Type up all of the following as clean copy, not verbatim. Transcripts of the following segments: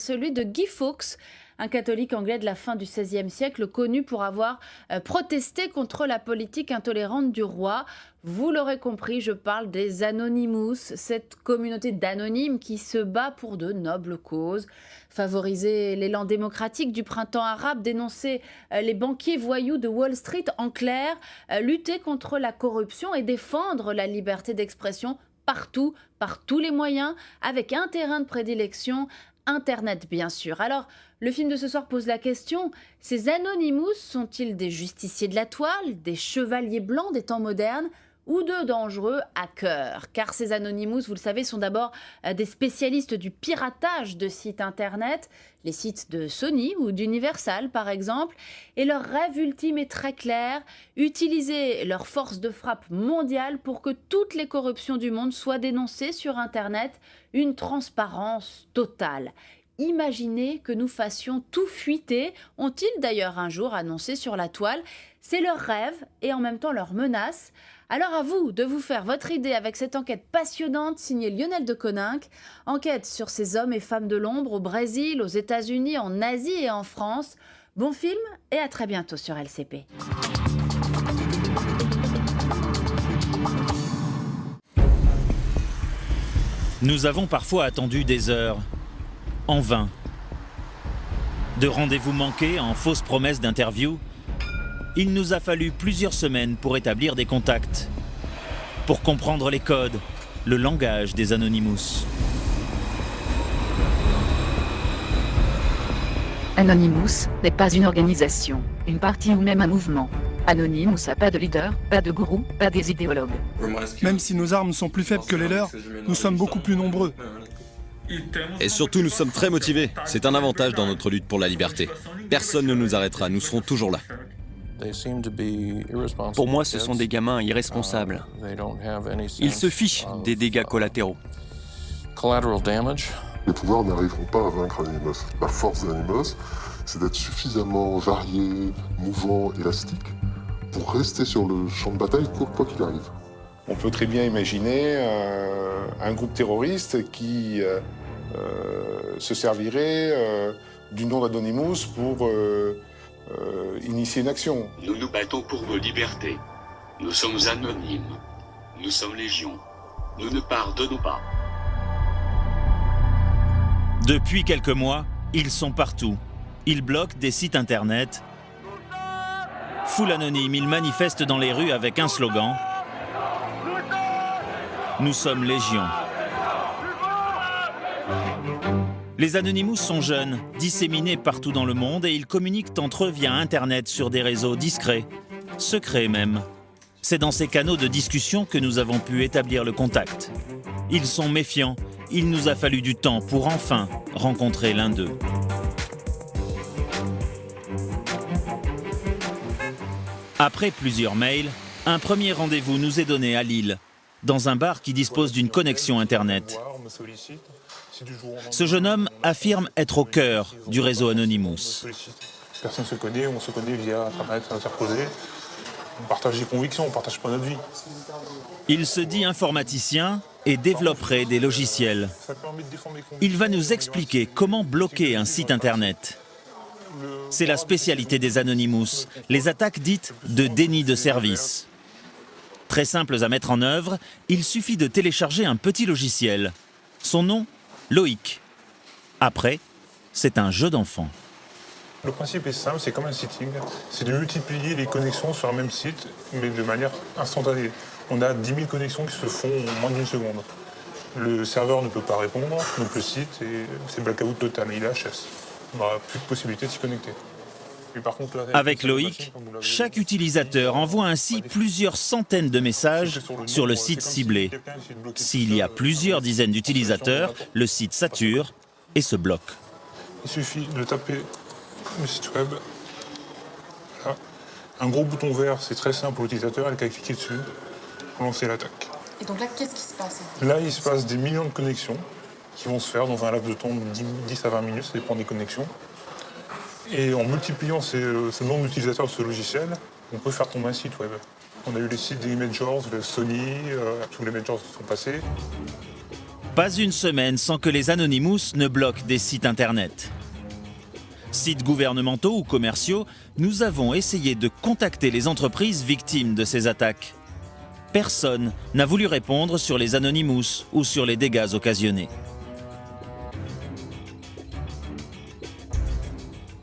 Celui de Guy Fawkes, un catholique anglais de la fin du XVIe siècle, connu pour avoir protesté contre la politique intolérante du roi. Vous l'aurez compris, je parle des Anonymous, cette communauté d'anonymes qui se bat pour de nobles causes. Favoriser l'élan démocratique du printemps arabe, dénoncer les banquiers voyous de Wall Street, en clair, lutter contre la corruption et défendre la liberté d'expression partout, par tous les moyens, avec un terrain de prédilection, Internet, bien sûr. Alors, le film de ce soir pose la question, ces Anonymous sont-ils des justiciers de la toile, des chevaliers blancs des temps modernes ou de dangereux hackers? Car ces Anonymous, vous le savez, sont d'abord des spécialistes du piratage de sites Internet, les sites de Sony ou d'Universal par exemple, et leur rêve ultime est très clair, utiliser leur force de frappe mondiale pour que toutes les corruptions du monde soient dénoncées sur Internet, une transparence totale. Imaginez que nous fassions tout fuiter, ont-ils d'ailleurs un jour annoncé sur la toile. C'est leur rêve et en même temps leur menace. Alors à vous de vous faire votre idée avec cette enquête passionnante signée Lionel de Coninck. Enquête sur ces hommes et femmes de l'ombre au Brésil, aux États-Unis, en Asie et en France. Bon film et à très bientôt sur LCP. Nous avons parfois attendu des heures, en vain. De rendez-vous manqués en fausses promesses d'interview, il nous a fallu plusieurs semaines pour établir des contacts, pour comprendre les codes, le langage des Anonymous. Anonymous n'est pas une organisation, une partie ou même un mouvement. Anonymous n'a pas de leader, pas de gourou, pas des idéologues. Même si nos armes sont plus faibles que les leurs, nous sommes beaucoup plus nombreux. Et surtout, nous sommes très motivés. C'est un avantage dans notre lutte pour la liberté. Personne ne nous arrêtera, nous serons toujours là. Pour moi, ce sont des gamins irresponsables. Ils se fichent des dégâts collatéraux. Les pouvoirs n'arriveront pas à vaincre Anonymous. La force d'Anonymous, c'est d'être suffisamment varié, mouvant, élastique, pour rester sur le champ de bataille quoi qu'il arrive. On peut très bien imaginer un groupe terroriste qui se servirait du nom d'Anonymous pour initier une action. Nous nous battons pour vos libertés. Nous sommes anonymes. Nous sommes légion. Nous ne pardonnons pas. Depuis quelques mois, ils sont partout. Ils bloquent des sites internet. Foule anonyme, ils manifestent dans les rues avec un slogan. Nous sommes légion. Les Anonymous sont jeunes, disséminés partout dans le monde et ils communiquent entre eux via Internet sur des réseaux discrets, secrets même. C'est dans ces canaux de discussion que nous avons pu établir le contact. Ils sont méfiants, il nous a fallu du temps pour enfin rencontrer l'un d'eux. Après plusieurs mails, un premier rendez-vous nous est donné à Lille, dans un bar qui dispose d'une connexion Internet. Ce jeune homme affirme être au cœur du réseau Anonymous. Personne ne se connaît, on se connaît via Internet interposé. On partage des convictions, on ne partage pas notre vie. Il se dit informaticien et développerait des logiciels. Il va nous expliquer comment bloquer un site Internet. C'est la spécialité des Anonymous, les attaques dites de déni de service. Très simples à mettre en œuvre, il suffit de télécharger un petit logiciel. Son nom, Loïc. Après, c'est un jeu d'enfant. Le principe est simple, c'est comme un sitting. C'est de multiplier les connexions sur un même site, mais de manière instantanée. On a 10 000 connexions qui se font en moins d'une seconde. Le serveur ne peut pas répondre, donc le site, c'est blackout total, il est HS. On n'aura plus de possibilité de s'y connecter. Et par contre, là, avec Loïc, chaque utilisateur envoie ainsi plusieurs centaines de messages sur le site ciblé. S'il y a plusieurs dizaines d'utilisateurs, le site sature et se bloque. Il suffit de taper le site web. Voilà. Un gros bouton vert, c'est très simple pour l'utilisateur, elle a qu'à cliquer dessus pour lancer l'attaque. Et donc là, qu'est-ce qui se passe? Là, il se passe des millions de connexions qui vont se faire dans un laps de temps de 10 à 20 minutes, ça dépend des connexions. Et en multipliant ce nombre d'utilisateurs de ce logiciel, on peut faire tomber un site web. On a eu les sites des Majors, de Sony, tous les Majors sont passés. Pas une semaine sans que les Anonymous ne bloquent des sites internet. Sites gouvernementaux ou commerciaux, nous avons essayé de contacter les entreprises victimes de ces attaques. Personne n'a voulu répondre sur les Anonymous ou sur les dégâts occasionnés.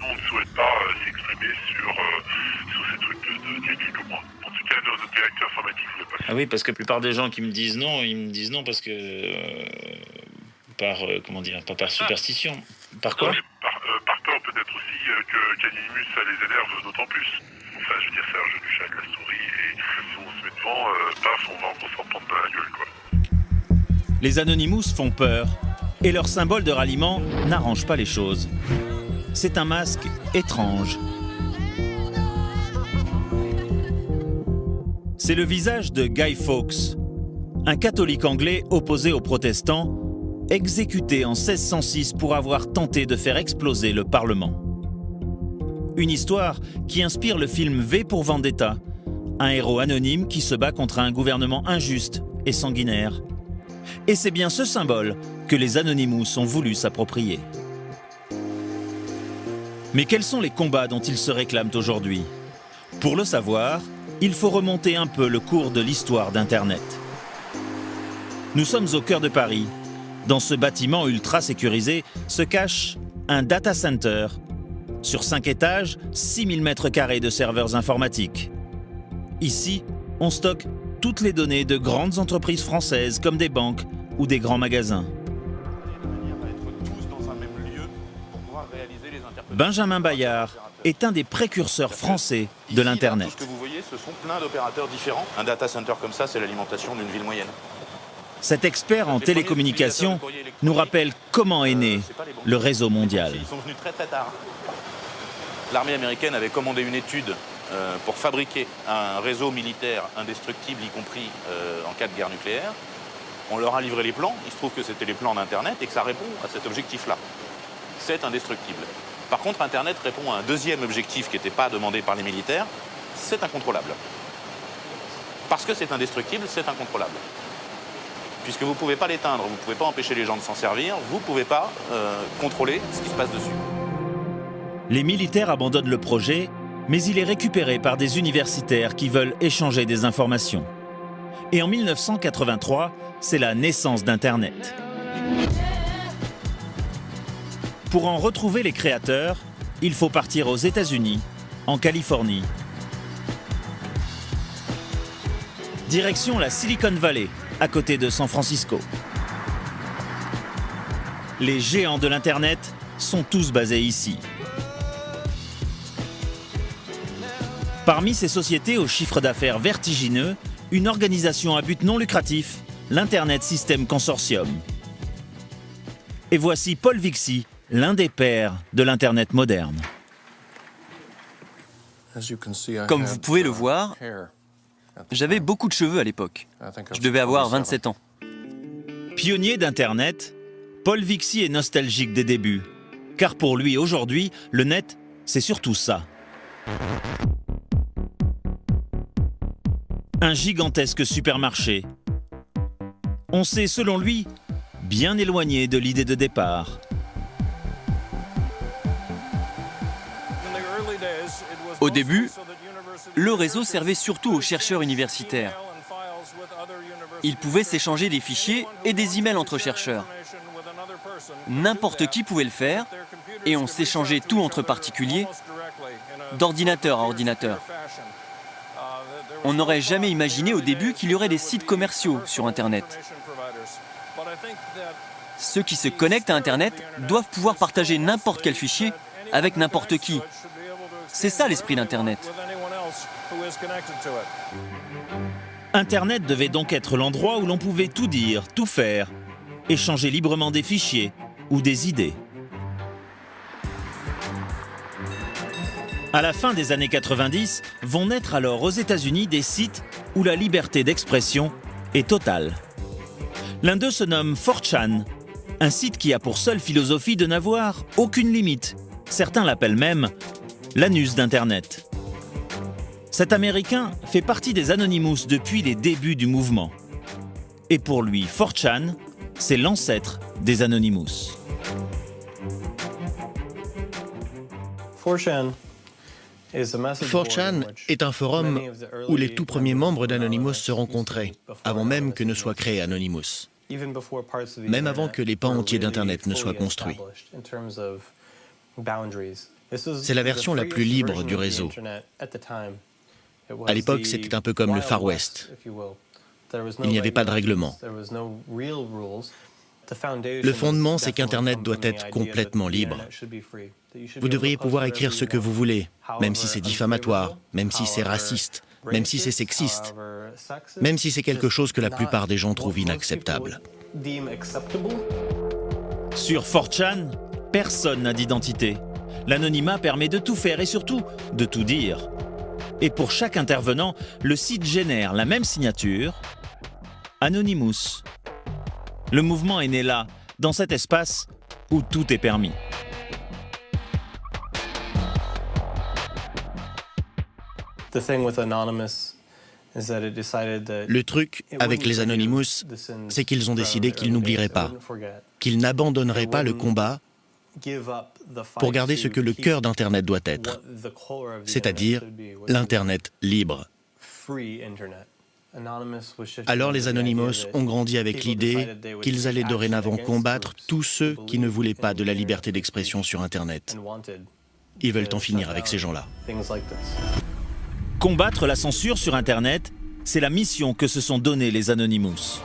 On ne souhaite pas s'exprimer sur ces trucs d'éthique au moins. En tout cas, notre directeur informatique ne voulait pas. Ah oui, parce que la plupart des gens qui me disent non, ils me disent non parce que pas par superstition. Par quoi? Par peur peut-être aussi qu'Anonymous, ça les énerve d'autant plus. Enfin, je veux dire, c'est un jeu du chat et de la souris, et si on se met devant, paf, on va s'en prendre plein la gueule, quoi. Les Anonymous font peur, et leur symbole de ralliement n'arrange pas les choses. C'est un masque étrange. C'est le visage de Guy Fawkes, un catholique anglais opposé aux protestants, exécuté en 1606 pour avoir tenté de faire exploser le Parlement. Une histoire qui inspire le film V pour Vendetta, un héros anonyme qui se bat contre un gouvernement injuste et sanguinaire. Et c'est bien ce symbole que les Anonymous ont voulu s'approprier. Mais quels sont les combats dont ils se réclament aujourd'hui? Pour le savoir, il faut remonter un peu le cours de l'histoire d'Internet. Nous sommes au cœur de Paris. Dans ce bâtiment ultra sécurisé se cache un data center. Sur 5 étages, 6000 m² de serveurs informatiques. Ici, on stocke toutes les données de grandes entreprises françaises comme des banques ou des grands magasins. Benjamin Bayard est un des précurseurs français de l'Internet. Tout ce que vous voyez, ce sont plein d'opérateurs différents. Un data center comme ça, c'est l'alimentation d'une ville moyenne. Cet expert en télécommunications nous rappelle comment est né le réseau mondial. Ils sont venus très très tard. L'armée américaine avait commandé une étude pour fabriquer un réseau militaire indestructible, y compris en cas de guerre nucléaire. On leur a livré les plans, il se trouve que c'était les plans d'Internet et que ça répond à cet objectif-là. C'est indestructible. Par contre, Internet répond à un deuxième objectif qui n'était pas demandé par les militaires, c'est incontrôlable. Parce que c'est indestructible, c'est incontrôlable. Puisque vous ne pouvez pas l'éteindre, vous ne pouvez pas empêcher les gens de s'en servir, vous ne pouvez pas contrôler ce qui se passe dessus. Les militaires abandonnent le projet, mais il est récupéré par des universitaires qui veulent échanger des informations. Et en 1983, c'est la naissance d'Internet. Pour en retrouver les créateurs, il faut partir aux États-Unis, en Californie. Direction la Silicon Valley, à côté de San Francisco. Les géants de l'Internet sont tous basés ici. Parmi ces sociétés aux chiffres d'affaires vertigineux, une organisation à but non lucratif, l'Internet System Consortium. Et voici Paul Vixie, l'un des pères de l'Internet moderne. Comme vous pouvez le voir, j'avais beaucoup de cheveux à l'époque. Je devais avoir 27 ans. Pionnier d'Internet, Paul Vixie est nostalgique des débuts. Car pour lui, aujourd'hui, le net, c'est surtout ça. Un gigantesque supermarché. On s'est, selon lui, bien éloigné de l'idée de départ. Au début, le réseau servait surtout aux chercheurs universitaires. Ils pouvaient s'échanger des fichiers et des emails entre chercheurs. N'importe qui pouvait le faire, et on s'échangeait tout entre particuliers, d'ordinateur à ordinateur. On n'aurait jamais imaginé au début qu'il y aurait des sites commerciaux sur Internet. Ceux qui se connectent à Internet doivent pouvoir partager n'importe quel fichier avec n'importe qui. C'est ça l'esprit d'Internet. Internet devait donc être l'endroit où l'on pouvait tout dire, tout faire, échanger librement des fichiers ou des idées. À la fin des années 90, vont naître alors aux États-Unis des sites où la liberté d'expression est totale. L'un d'eux se nomme 4chan, un site qui a pour seule philosophie de n'avoir aucune limite. Certains l'appellent même l'anus d'Internet. Cet Américain fait partie des Anonymous depuis les débuts du mouvement. Et pour lui, 4chan, c'est l'ancêtre des Anonymous. 4chan est un forum où les tout premiers membres d'Anonymous se rencontraient, avant même que ne soit créé Anonymous, même avant que les pans entiers d'Internet ne soient construits. C'est la version la plus libre du réseau. À l'époque, c'était un peu comme le Far West. Il n'y avait pas de règlement. Le fondement, c'est qu'Internet doit être complètement libre. Vous devriez pouvoir écrire ce que vous voulez, même si c'est diffamatoire, même si c'est raciste, même si c'est sexiste, même si c'est quelque chose que la plupart des gens trouvent inacceptable. Sur 4chan, personne n'a d'identité. L'anonymat permet de tout faire et surtout de tout dire. Et pour chaque intervenant, le site génère la même signature, Anonymous. Le mouvement est né là, dans cet espace où tout est permis. Le truc avec les Anonymous, c'est qu'ils ont décidé qu'ils n'oublieraient pas, qu'ils n'abandonneraient pas le combat pour garder ce que le cœur d'Internet doit être, c'est-à-dire l'Internet libre. Alors les Anonymous ont grandi avec l'idée qu'ils allaient dorénavant combattre tous ceux qui ne voulaient pas de la liberté d'expression sur Internet. Ils veulent en finir avec ces gens-là. Combattre la censure sur Internet, c'est la mission que se sont donnés les Anonymous.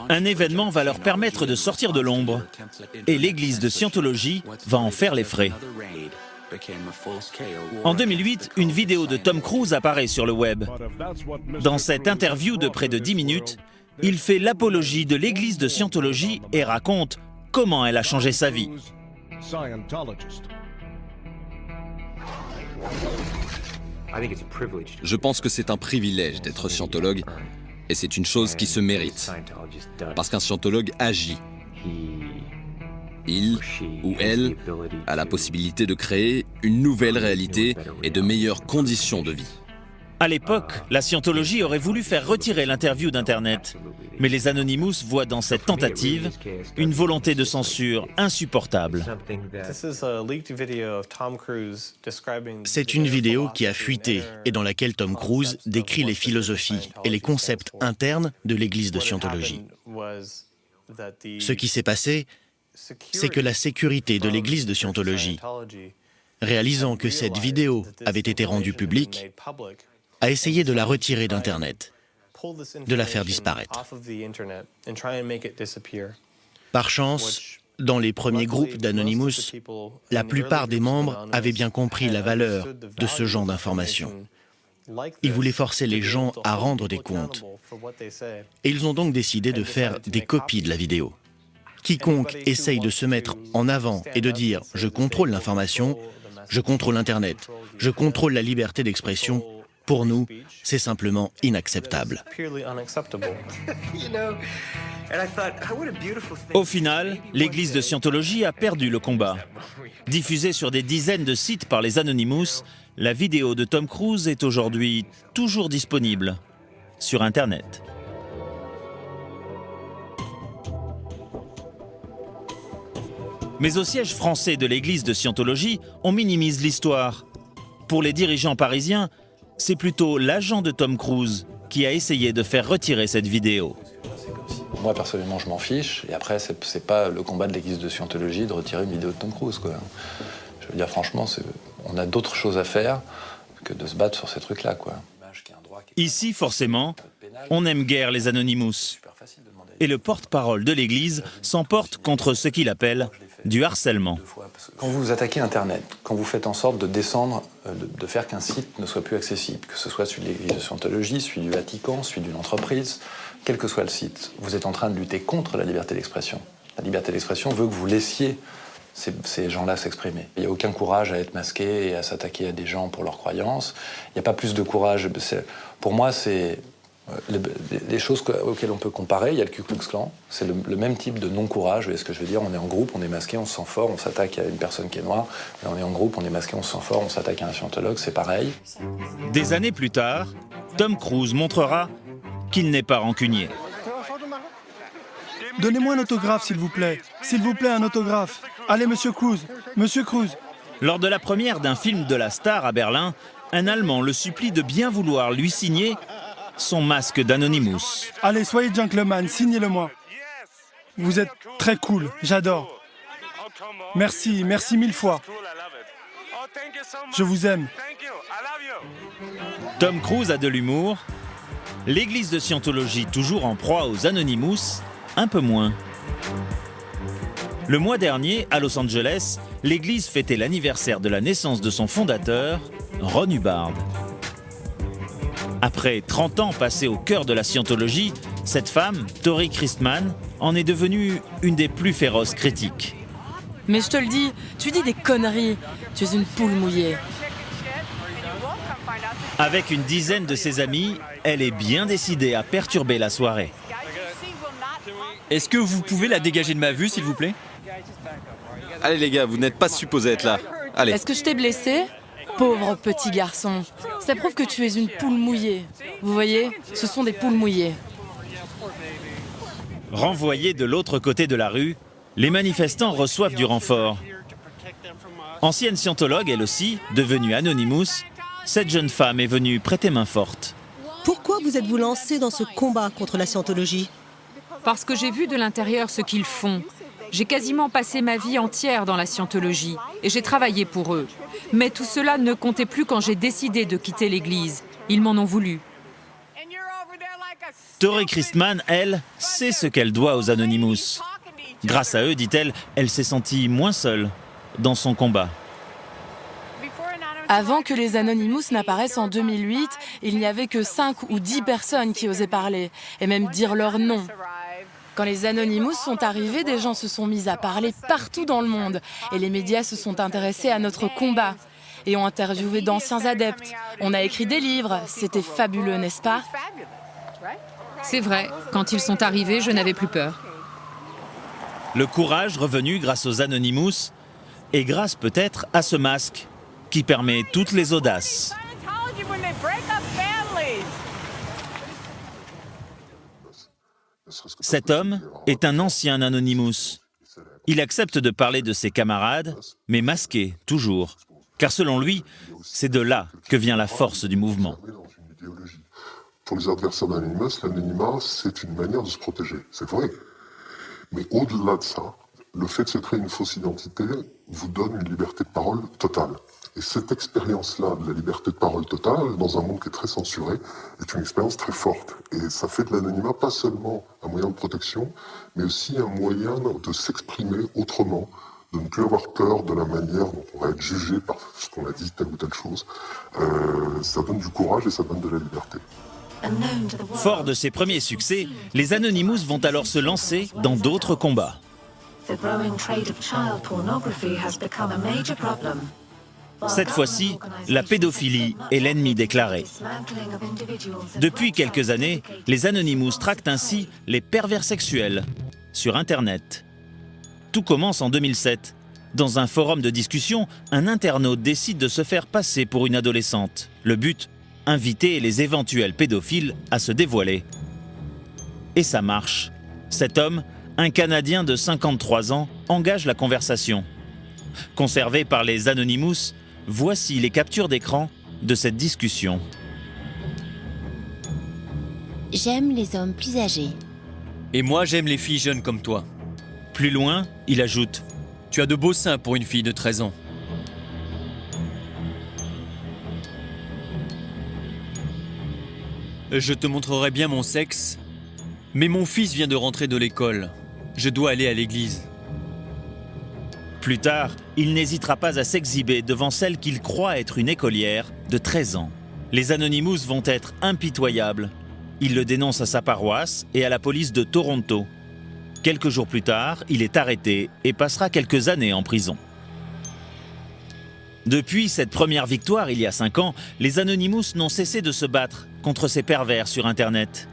Un événement va leur permettre de sortir de l'ombre et l'église de Scientologie va en faire les frais. En 2008, une vidéo de Tom Cruise apparaît sur le web. Dans cette interview de près de 10 minutes, il fait l'apologie de l'église de Scientologie et raconte comment elle a changé sa vie. Je pense que c'est un privilège d'être scientologue et c'est une chose qui se mérite. Parce qu'un scientologue agit. Il ou elle a la possibilité de créer une nouvelle réalité et de meilleures conditions de vie. À l'époque, la Scientologie aurait voulu faire retirer l'interview d'Internet. Mais les Anonymous voient dans cette tentative une volonté de censure insupportable. C'est une vidéo qui a fuité et dans laquelle Tom Cruise décrit les philosophies et les concepts internes de l'église de Scientologie. Ce qui s'est passé, c'est que la sécurité de l'église de Scientologie, réalisant que cette vidéo avait été rendue publique, a essayé de la retirer d'Internet, de la faire disparaître. Par chance, dans les premiers groupes d'Anonymous, la plupart des membres avaient bien compris la valeur de ce genre d'informations. Ils voulaient forcer les gens à rendre des comptes. Et ils ont donc décidé de faire des copies de la vidéo. Quiconque essaye de se mettre en avant et de dire « je contrôle l'information, je contrôle Internet, je contrôle la liberté d'expression », pour nous, c'est simplement inacceptable. Au final, l'église de Scientologie a perdu le combat. Diffusée sur des dizaines de sites par les Anonymous, la vidéo de Tom Cruise est aujourd'hui toujours disponible sur Internet. Mais au siège français de l'église de Scientologie, on minimise l'histoire. Pour les dirigeants parisiens, c'est plutôt l'agent de Tom Cruise qui a essayé de faire retirer cette vidéo. Moi, personnellement, je m'en fiche. Et après, c'est pas le combat de l'église de Scientologie de retirer une vidéo de Tom Cruise, quoi. Je veux dire, franchement, on a d'autres choses à faire que de se battre sur ces trucs-là, quoi. Ici, forcément, on n'aime guère les Anonymous. Et le porte-parole de l'église s'emporte contre ce qu'il appelle du harcèlement. Quand vous attaquez Internet, quand vous faites en sorte de descendre, de faire qu'un site ne soit plus accessible, que ce soit celui de l'église de Scientologie, celui du Vatican, celui d'une entreprise, quel que soit le site, vous êtes en train de lutter contre la liberté d'expression. La liberté d'expression veut que vous laissiez ces gens-là s'exprimer. Il n'y a aucun courage à être masqué et à s'attaquer à des gens pour leurs croyances. Il n'y a pas plus de courage. Pour moi, c'est les choses auxquelles on peut comparer. Il y a le Ku Klux Klan. C'est le même type de non-courage. Vous voyez ce que je veux dire? On est en groupe, on est masqué, on se sent fort, on s'attaque à une personne qui est noire. Et on est en groupe, on est masqué, on se sent fort, on s'attaque à un scientologue. C'est pareil. Des années plus tard, Tom Cruise montrera qu'il n'est pas rancunier. Donnez-moi un autographe, s'il vous plaît. S'il vous plaît, un autographe. Allez, Monsieur Cruz. Monsieur Cruz. Lors de la première d'un film de la star à Berlin, un Allemand le supplie de bien vouloir lui signer son masque d'Anonymous. Allez, soyez gentleman, signez-le-moi. Vous êtes très cool, j'adore. Merci, merci mille fois. Je vous aime. Tom Cruise a de l'humour. L'église de Scientologie, toujours en proie aux Anonymous, un peu moins. Le mois dernier, à Los Angeles, l'église fêtait l'anniversaire de la naissance de son fondateur, Ron Hubbard. Après 30 ans passés au cœur de la Scientologie, cette femme, Tori Christman, en est devenue une des plus féroces critiques. Mais je te le dis, tu dis des conneries. Tu es une poule mouillée. Avec une dizaine de ses amis, elle est bien décidée à perturber la soirée. Est-ce que vous pouvez la dégager de ma vue, s'il vous plaît? Allez les gars, vous n'êtes pas supposés être là. Allez. Est-ce que je t'ai blessé? Pauvre petit garçon. Ça prouve que tu es une poule mouillée. Vous voyez, ce sont des poules mouillées. Renvoyés de l'autre côté de la rue, les manifestants reçoivent du renfort. Ancienne scientologue, elle aussi, devenue Anonymous, cette jeune femme est venue prêter main forte. Pourquoi vous êtes-vous lancé dans ce combat contre la Scientologie? Parce que j'ai vu de l'intérieur ce qu'ils font. J'ai quasiment passé ma vie entière dans la Scientologie et j'ai travaillé pour eux. Mais tout cela ne comptait plus quand j'ai décidé de quitter l'Église. Ils m'en ont voulu. Tori Christman, elle, sait ce qu'elle doit aux Anonymous. Grâce à eux, dit-elle, elle s'est sentie moins seule dans son combat. Avant que les Anonymous n'apparaissent en 2008, il n'y avait que 5 ou 10 personnes qui osaient parler, et même dire leur nom. Quand les Anonymous sont arrivés, des gens se sont mis à parler partout dans le monde, et les médias se sont intéressés à notre combat, et ont interviewé d'anciens adeptes. On a écrit des livres, c'était fabuleux, n'est-ce pas? C'est vrai, quand ils sont arrivés, je n'avais plus peur. Le courage revenu grâce aux Anonymous, et grâce peut-être à ce masque qui permet toutes les audaces. Cet homme est un ancien Anonymous. Il accepte de parler de ses camarades, mais masqué, toujours. Car selon lui, c'est de là que vient la force du mouvement. Pour les adversaires d'Anonymous, l'anonymat, c'est une manière de se protéger. C'est vrai. Mais au-delà de ça, le fait de se créer une fausse identité vous donne une liberté de parole totale. Et cette expérience-là de la liberté de parole totale, dans un monde qui est très censuré, est une expérience très forte. Et ça fait de l'anonymat pas seulement un moyen de protection, mais aussi un moyen de s'exprimer autrement, de ne plus avoir peur de la manière dont on va être jugé par ce qu'on a dit, telle ou telle chose. Ça donne du courage et ça donne de la liberté. Fort de ses premiers succès, les Anonymous vont alors se lancer dans d'autres combats. Cette fois-ci, la pédophilie est l'ennemi déclaré. Depuis quelques années, les Anonymous tractent ainsi les pervers sexuels sur Internet. Tout commence en 2007. Dans un forum de discussion, un internaute décide de se faire passer pour une adolescente. Le but, inviter les éventuels pédophiles à se dévoiler. Et ça marche. Cet homme, un Canadien de 53 ans, engage la conversation. Conservé par les Anonymous, voici les captures d'écran de cette discussion. J'aime les hommes plus âgés. Et moi, j'aime les filles jeunes comme toi. Plus loin, il ajoute « Tu as de beaux seins pour une fille de 13 ans. » Je te montrerai bien mon sexe, mais mon fils vient de rentrer de l'école. Je dois aller à l'église. Plus tard, il n'hésitera pas à s'exhiber devant celle qu'il croit être une écolière de 13 ans. Les Anonymous vont être impitoyables. Il le dénonce à sa paroisse et à la police de Toronto. Quelques jours plus tard, il est arrêté et passera quelques années en prison. Depuis cette première victoire, il y a 5 ans, les Anonymous n'ont cessé de se battre contre ces pervers sur Internet.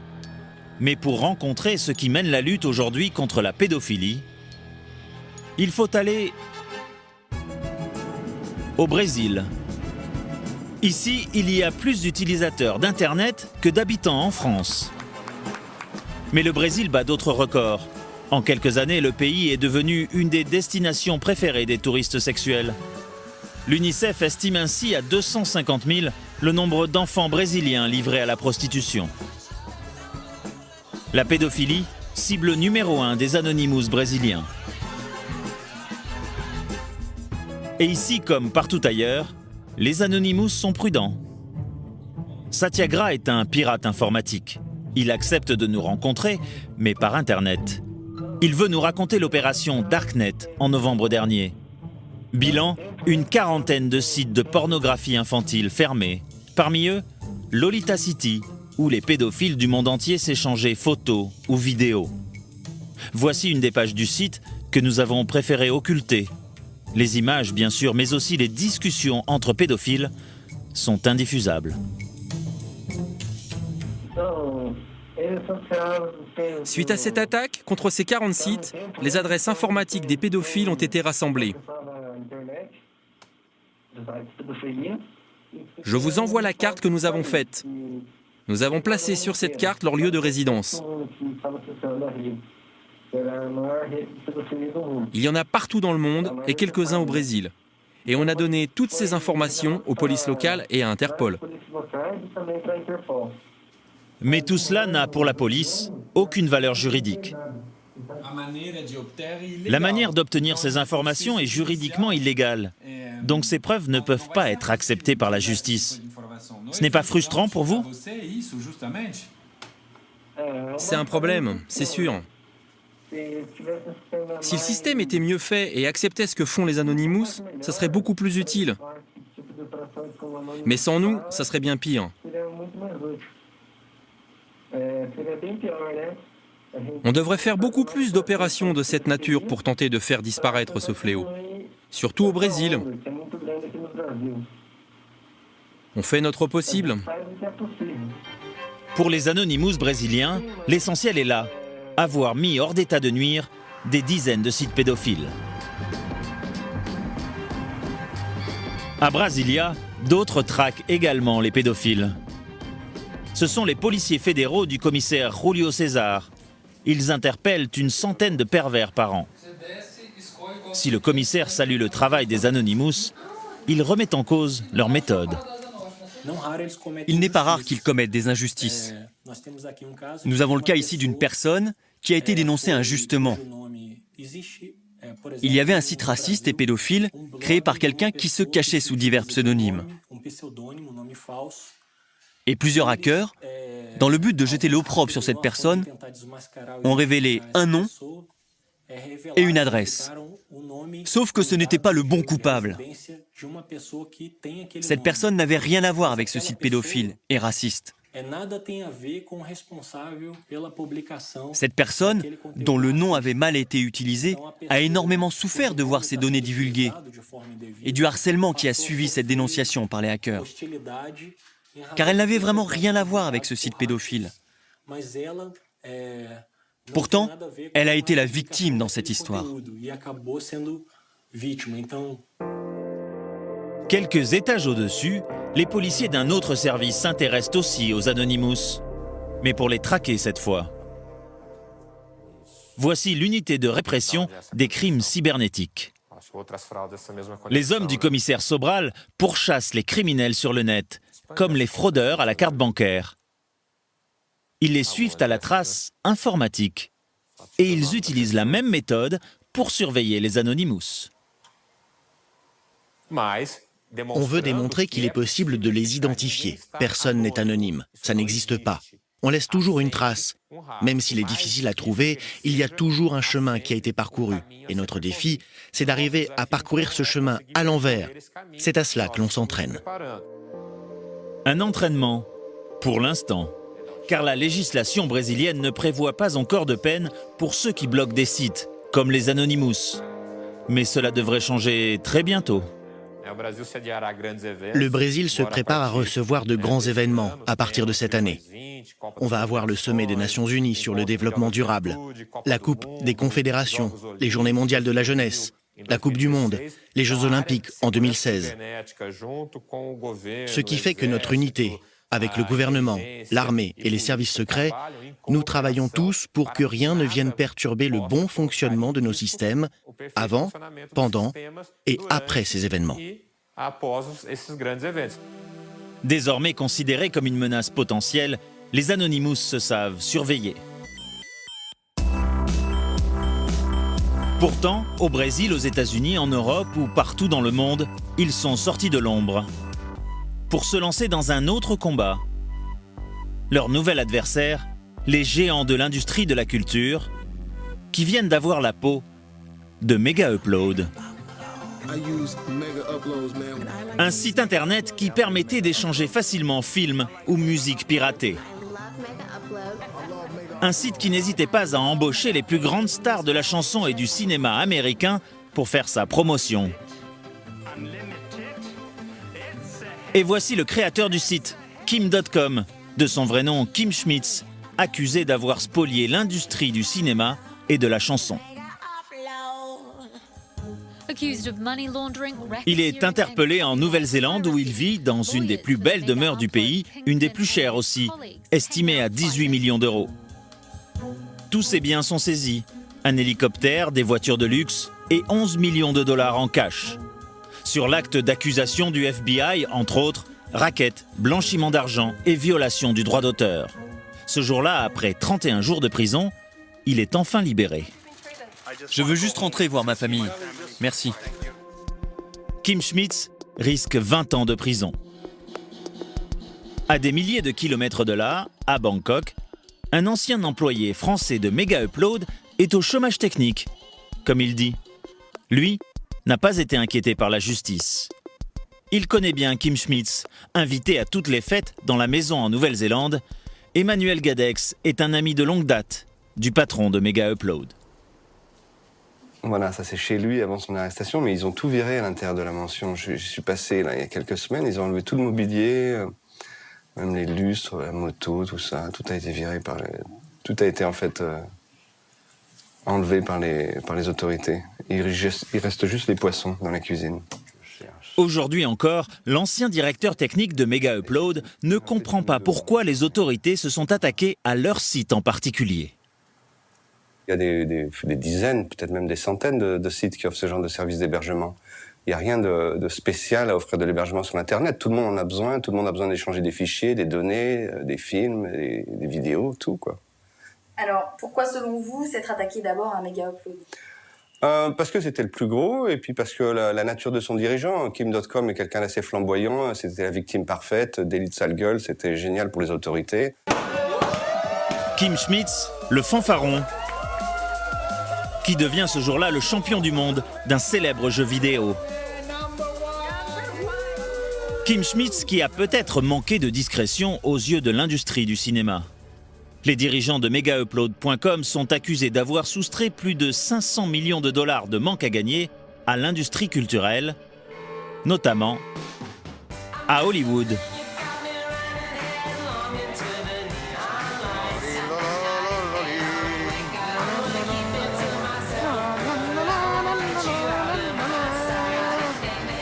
Mais pour rencontrer ceux qui mènent la lutte aujourd'hui contre la pédophilie, il faut aller au Brésil. Ici, il y a plus d'utilisateurs d'Internet que d'habitants en France. Mais le Brésil bat d'autres records. En quelques années, le pays est devenu une des destinations préférées des touristes sexuels. L'UNICEF estime ainsi à 250 000 le nombre d'enfants brésiliens livrés à la prostitution. La pédophilie, cible numéro 1 des Anonymous brésiliens. Et ici, comme partout ailleurs, les Anonymous sont prudents. Satyagraha est un pirate informatique. Il accepte de nous rencontrer, mais par Internet. Il veut nous raconter l'opération Darknet en novembre dernier. Bilan, une quarantaine de sites de pornographie infantile fermés. Parmi eux, Lolita City, où les pédophiles du monde entier s'échangeaient photos ou vidéos. Voici une des pages du site que nous avons préféré occulter. Les images, bien sûr, mais aussi les discussions entre pédophiles sont indiffusables. Suite à cette attaque, contre ces 40 sites, les adresses informatiques des pédophiles ont été rassemblées. Je vous envoie la carte que nous avons faite. Nous avons placé sur cette carte leur lieu de résidence. Il y en a partout dans le monde et quelques-uns au Brésil. Et on a donné toutes ces informations aux polices locales et à Interpol. Mais tout cela n'a pour la police aucune valeur juridique. La manière d'obtenir ces informations est juridiquement illégale. Donc ces preuves ne peuvent pas être acceptées par la justice. Ce n'est pas frustrant pour vous? C'est un problème, c'est sûr. Si le système était mieux fait et acceptait ce que font les Anonymous, ça serait beaucoup plus utile. Mais sans nous, ça serait bien pire. On devrait faire beaucoup plus d'opérations de cette nature pour tenter de faire disparaître ce fléau. Surtout au Brésil. On fait notre possible. Pour les Anonymous brésiliens, l'essentiel est là. Avoir mis hors d'état de nuire des dizaines de sites pédophiles. À Brasilia, d'autres traquent également les pédophiles. Ce sont les policiers fédéraux du commissaire Julio César. Ils interpellent une centaine de pervers par an. Si le commissaire salue le travail des Anonymous, il remet en cause leur méthode. Il n'est pas rare qu'ils commettent des injustices. Nous avons le cas ici d'une personne qui a été dénoncée injustement. Il y avait un site raciste et pédophile créé par quelqu'un qui se cachait sous divers pseudonymes. Et plusieurs hackers, dans le but de jeter l'opprobre sur cette personne, ont révélé un nom et une adresse. Sauf que ce n'était pas le bon coupable. Cette personne n'avait rien à voir avec ce site pédophile et raciste. Cette personne, dont le nom avait mal été utilisé, a énormément souffert de voir ses données divulguées et du harcèlement qui a suivi cette dénonciation par les hackers. Car elle n'avait vraiment rien à voir avec ce site pédophile. Pourtant, elle a été la victime dans cette histoire. Quelques étages au-dessus, les policiers d'un autre service s'intéressent aussi aux Anonymous, mais pour les traquer cette fois. Voici l'unité de répression des crimes cybernétiques. Les hommes du commissaire Sobral pourchassent les criminels sur le net, comme les fraudeurs à la carte bancaire. Ils les suivent à la trace informatique et ils utilisent la même méthode pour surveiller les Anonymous. On veut démontrer qu'il est possible de les identifier. Personne n'est anonyme, ça n'existe pas. On laisse toujours une trace. Même s'il est difficile à trouver, il y a toujours un chemin qui a été parcouru. Et notre défi, c'est d'arriver à parcourir ce chemin à l'envers. C'est à cela que l'on s'entraîne. Un entraînement, pour l'instant, car la législation brésilienne ne prévoit pas encore de peine pour ceux qui bloquent des sites, comme les Anonymous. Mais cela devrait changer très bientôt. Le Brésil se prépare à recevoir de grands événements à partir de cette année. On va avoir le sommet des Nations Unies sur le développement durable, la Coupe des Confédérations, les Journées mondiales de la jeunesse, la Coupe du Monde, les Jeux Olympiques en 2016. Ce qui fait que notre unité, avec le gouvernement, l'armée et les services secrets, Nous travaillons tous pour que rien ne vienne perturber le bon fonctionnement de nos systèmes avant, pendant et après ces événements. Désormais considérés comme une menace potentielle, les Anonymous se savent surveillés. Pourtant, au Brésil, aux États-Unis, en Europe ou partout dans le monde, ils sont sortis de l'ombre pour se lancer dans un autre combat. Leur nouvel adversaire, les géants de l'industrie de la culture, qui viennent d'avoir la peau de Mega Upload. Un site internet qui permettait d'échanger facilement films ou musique piratée. Un site qui n'hésitait pas à embaucher les plus grandes stars de la chanson et du cinéma américain pour faire sa promotion. Et voici le créateur du site, Kim.com, de son vrai nom Kim Schmitz, accusé d'avoir spolié l'industrie du cinéma et de la chanson. Il est interpellé en Nouvelle-Zélande où il vit dans une des plus belles demeures du pays, une des plus chères aussi, estimée à 18 millions d'euros. Tous ses biens sont saisis, un hélicoptère, des voitures de luxe et 11 millions de dollars en cash. Sur l'acte d'accusation du FBI, entre autres, racket, blanchiment d'argent et violation du droit d'auteur. Ce jour-là, après 31 jours de prison, il est enfin libéré. Je veux juste rentrer voir ma famille. Merci. Kim Schmitz risque 20 ans de prison. À des milliers de kilomètres de là, à Bangkok, un ancien employé français de Mega Upload est au chômage technique. Comme il dit, lui n'a pas été inquiété par la justice. Il connaît bien Kim Schmitz, invité à toutes les fêtes dans la maison en Nouvelle-Zélande. Emmanuel Gadex est un ami de longue date du patron de Mega Upload. Voilà, ça c'est chez lui avant son arrestation, mais ils ont tout viré à l'intérieur de la mansion. Je suis passé là il y a quelques semaines, ils ont enlevé tout le mobilier, même les lustres, la moto, tout ça, tout a été viré tout a été en fait enlevé par les autorités. Il reste juste les poissons dans la cuisine. Aujourd'hui encore, l'ancien directeur technique de Mega Upload ne comprend pas pourquoi les autorités se sont attaquées à leur site en particulier. Il y a des dizaines, peut-être même des centaines de sites qui offrent ce genre de service d'hébergement. Il n'y a rien de spécial à offrir de l'hébergement sur Internet. Tout le monde en a besoin, tout le monde a besoin d'échanger des fichiers, des données, des films, des vidéos, tout quoi. Alors, pourquoi selon vous s'être attaqué d'abord à Mega Upload ? Parce que c'était le plus gros, et puis parce que la nature de son dirigeant, Kim.com, est quelqu'un d'assez flamboyant, c'était la victime parfaite, délit de sale gueule, c'était génial pour les autorités. Kim Schmitz, le fanfaron, qui devient ce jour-là le champion du monde d'un célèbre jeu vidéo. Kim Schmitz qui a peut-être manqué de discrétion aux yeux de l'industrie du cinéma. Les dirigeants de MegaUpload.com sont accusés d'avoir soustrait plus de 500 millions de dollars de manque à gagner à l'industrie culturelle, notamment à Hollywood.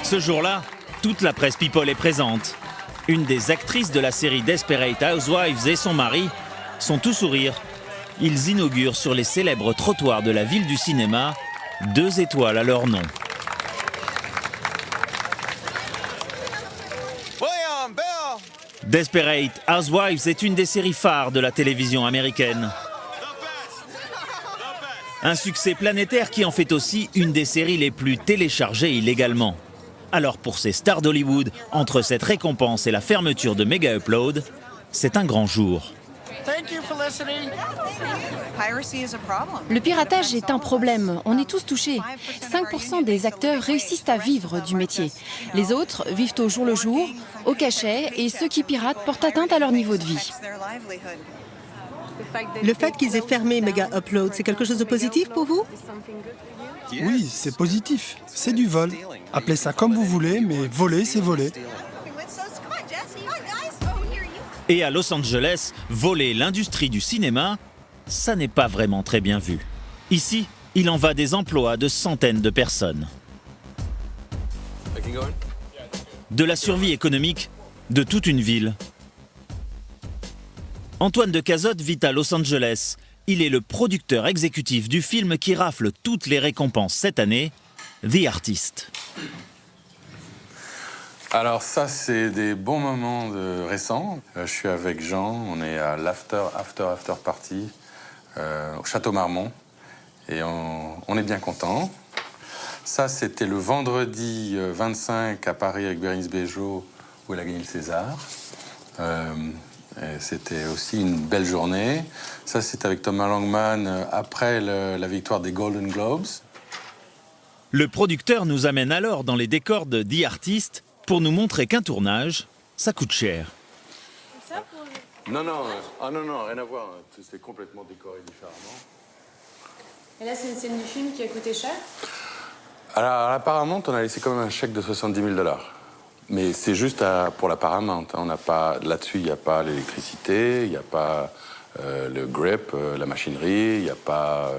Ce jour-là, toute la presse people est présente. Une des actrices de la série Desperate Housewives et son mari sont tout sourire. Ils inaugurent sur les célèbres trottoirs de la ville du cinéma 2 étoiles à leur nom. Desperate Housewives est une des séries phares de la télévision américaine. Un succès planétaire qui en fait aussi une des séries les plus téléchargées illégalement. Alors pour ces stars d'Hollywood, entre cette récompense et la fermeture de Mega Upload, c'est un grand jour. Le piratage est un problème, on est tous touchés. 5% des acteurs réussissent à vivre du métier. Les autres vivent au jour le jour, au cachet, et ceux qui piratent portent atteinte à leur niveau de vie. Le fait qu'ils aient fermé Mega Upload, c'est quelque chose de positif pour vous ? Oui, c'est positif. C'est du vol. Appelez ça comme vous voulez, mais voler, c'est voler. Et à Los Angeles, voler l'industrie du cinéma, ça n'est pas vraiment très bien vu. Ici, il en va des emplois de centaines de personnes. De la survie économique de toute une ville. Antoine de Cazotte vit à Los Angeles. Il est le producteur exécutif du film qui rafle toutes les récompenses cette année, The Artist. Alors ça, c'est des bons moments récents. Je suis avec Jean, on est à l'after party au Château Marmont et on est bien content. Ça, c'était le vendredi 25 à Paris avec Bérénice Bejo où elle a gagné le César. C'était aussi une belle journée. Ça, c'est avec Thomas Langman après la victoire des Golden Globes. Le producteur nous amène alors dans les décors de The Artist pour nous montrer qu'un tournage, ça coûte cher. Non, rien à voir. C'est complètement décoré différemment. Et là, c'est une scène du film qui a coûté cher? Alors, à la Paramount, on a laissé quand même un chèque de 70 000 $. Mais c'est juste pour la Paramount. On n'a pas, là-dessus, il n'y a pas l'électricité, il n'y a pas le grip, la machinerie, il n'y a pas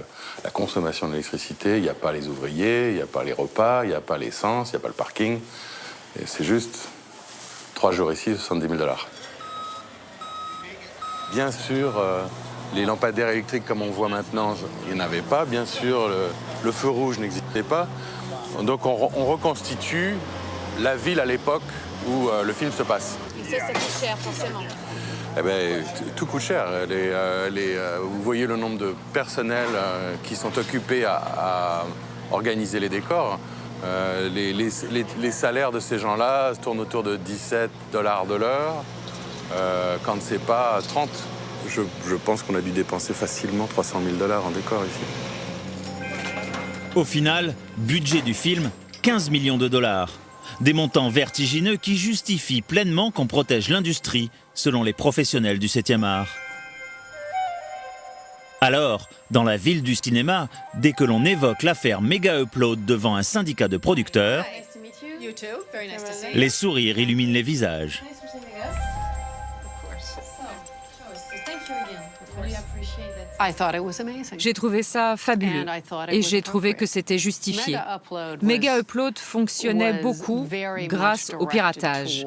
la consommation d'électricité, il n'y a pas les ouvriers, il n'y a pas les repas, il n'y a pas l'essence, il n'y a pas le parking. Et c'est juste 3 jours ici, 70 000 $. Bien sûr, les lampadaires électriques comme on voit maintenant, il n'y en avait pas. Bien sûr, le feu rouge n'existait pas. Donc on reconstitue la ville à l'époque où le film se passe. Et ça coûte cher, forcément. Eh bien, tout coûte cher. Vous voyez le nombre de personnels qui sont occupés à organiser les décors. Les salaires de ces gens-là tournent autour de 17 $ de l'heure, quand c'est pas 30. Je pense qu'on a dû dépenser facilement 300 000 $ en décor ici. Au final, budget du film, 15 millions de $. Des montants vertigineux qui justifient pleinement qu'on protège l'industrie, selon les professionnels du 7e art. Alors, dans la ville du cinéma, dès que l'on évoque l'affaire Mega Upload devant un syndicat de producteurs, les sourires illuminent les visages. J'ai trouvé ça fabuleux et j'ai trouvé que c'était justifié. Mega Upload fonctionnait beaucoup grâce au piratage.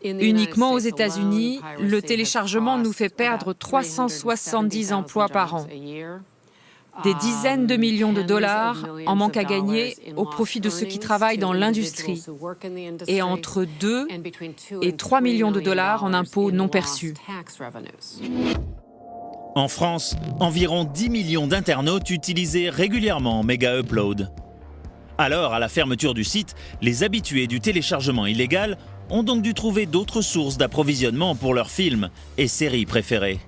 Uniquement aux États-Unis, le téléchargement nous fait perdre 370 emplois par an. Des dizaines de millions de dollars en manque à gagner au profit de ceux qui travaillent dans l'industrie et entre 2 et 3 millions de dollars en impôts non perçus. En France, environ 10 millions d'internautes utilisaient régulièrement Mega Upload. Alors, à la fermeture du site, les habitués du téléchargement illégal ont donc dû trouver d'autres sources d'approvisionnement pour leurs films et séries préférées.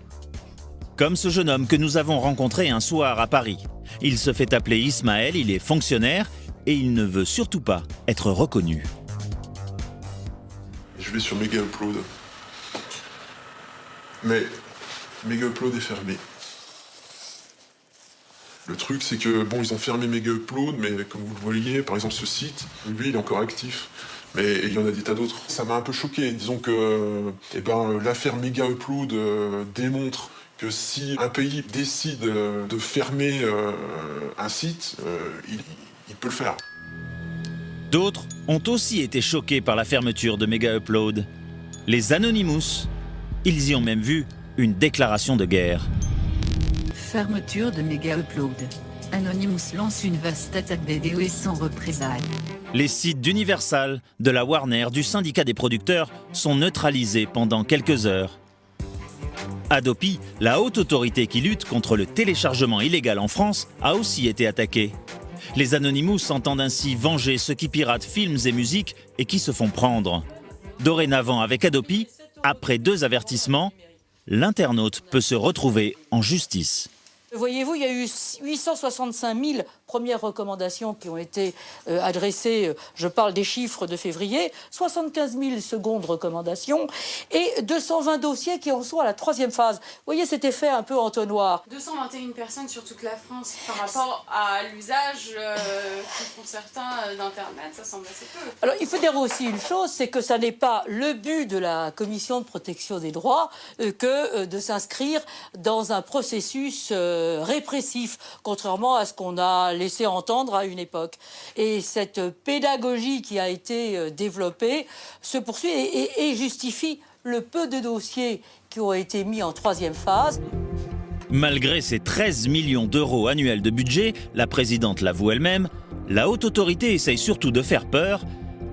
Comme ce jeune homme que nous avons rencontré un soir à Paris. Il se fait appeler Ismaël, il est fonctionnaire et il ne veut surtout pas être reconnu. Je vais sur Mega Upload. Mais Mega Upload est fermé. Le truc, c'est que, bon, ils ont fermé Mega Upload, mais comme vous le voyez, par exemple, ce site, lui, il est encore actif. Mais il y en a des tas d'autres. Ça m'a un peu choqué. Disons que l'affaire Mega Upload démontre que si un pays décide de fermer un site, il peut le faire. D'autres ont aussi été choqués par la fermeture de Mega Upload. Les Anonymous, ils y ont même vu une déclaration de guerre. Fermeture de Mega Upload. Anonymous lance une vaste attaque des DOS sans représailles. Les sites d'Universal, de la Warner, du syndicat des producteurs sont neutralisés pendant quelques heures. Adopi, la haute autorité qui lutte contre le téléchargement illégal en France, a aussi été attaquée. Les Anonymous entendent ainsi venger ceux qui piratent films et musiques et qui se font prendre. Dorénavant, avec Adopi, après 2 avertissements, l'internaute peut se retrouver en justice. Voyez-vous, il y a eu 865 000 premières recommandations qui ont été adressées, je parle des chiffres de février, 75 000 secondes recommandations et 220 dossiers qui en sont à la 3e phase. Vous voyez cet effet un peu entonnoir. 221 personnes sur toute la France par rapport à l'usage que font certains d'Internet, ça semble assez peu. Alors il faut dire aussi une chose, c'est que ça n'est pas le but de la Commission de protection des droits que de s'inscrire dans un processus répressif, contrairement à ce qu'on a laissé entendre à une époque. Et cette pédagogie qui a été développée se poursuit et justifie le peu de dossiers qui ont été mis en 3e phase. Malgré ses 13 millions d'euros annuels de budget, la présidente l'avoue elle-même, la haute autorité essaye surtout de faire peur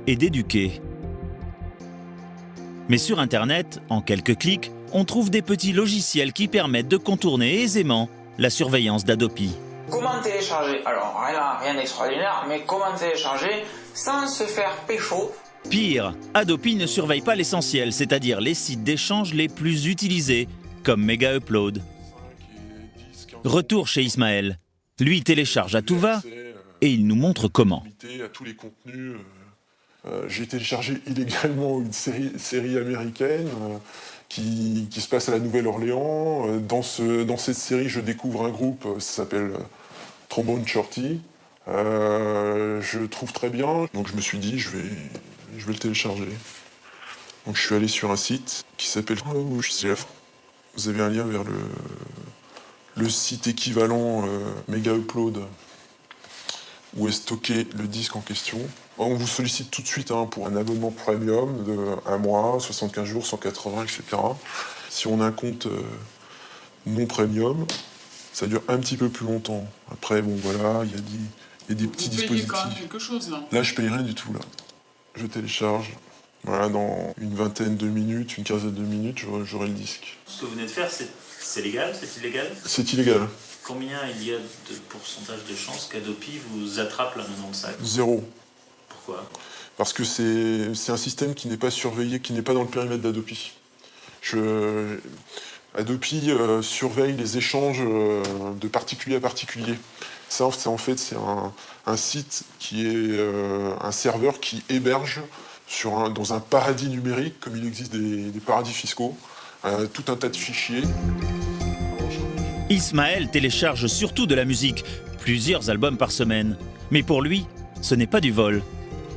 et d'éduquer. Mais sur Internet, en quelques clics, on trouve des petits logiciels qui permettent de contourner aisément la surveillance d'Adopi. Comment télécharger? Alors rien d'extraordinaire, mais comment télécharger sans se faire pécho? Pire, Adopi ne surveille pas l'essentiel, c'est-à-dire les sites d'échange les plus utilisés, comme Megaupload. Retour chez Ismaël. Lui télécharge à tout va et il nous montre comment. À tous les contenus, j'ai téléchargé illégalement une série américaine qui se passe à la Nouvelle-Orléans. Dans cette série, je découvre un groupe, ça s'appelle Trombone Shorty. Je trouve très bien, donc je me suis dit, je vais le télécharger. Donc je suis allé sur un site qui s'appelle... Vous avez un lien vers le site équivalent Megaupload, où est stocké le disque en question. On vous sollicite tout de suite pour un abonnement premium de 1 mois, 75 jours, 180, etc. Si on a un compte non premium, ça dure un petit peu plus longtemps. Après, bon voilà, il y a des petits dispositifs. Vous payez quand même quelque chose, là? Là, je paye rien du tout, là. Je télécharge. Voilà, dans une vingtaine de minutes, une quinzaine de minutes, j'aurai le disque. Ce que vous venez de faire, c'est légal? C'est illégal? C'est illégal. Combien il y a de pourcentage de chances qu'Adopi vous attrape là maintenant de ça? 0. Pourquoi? Parce que c'est un système qui n'est pas surveillé, qui n'est pas dans le périmètre d'Adopi. Adopi surveille les échanges de particulier à particulier. Ça, en fait, c'est un site qui est un serveur qui héberge dans un paradis numérique, comme il existe des paradis fiscaux, tout un tas de fichiers. Ismaël télécharge surtout de la musique, plusieurs albums par semaine. Mais pour lui, ce n'est pas du vol.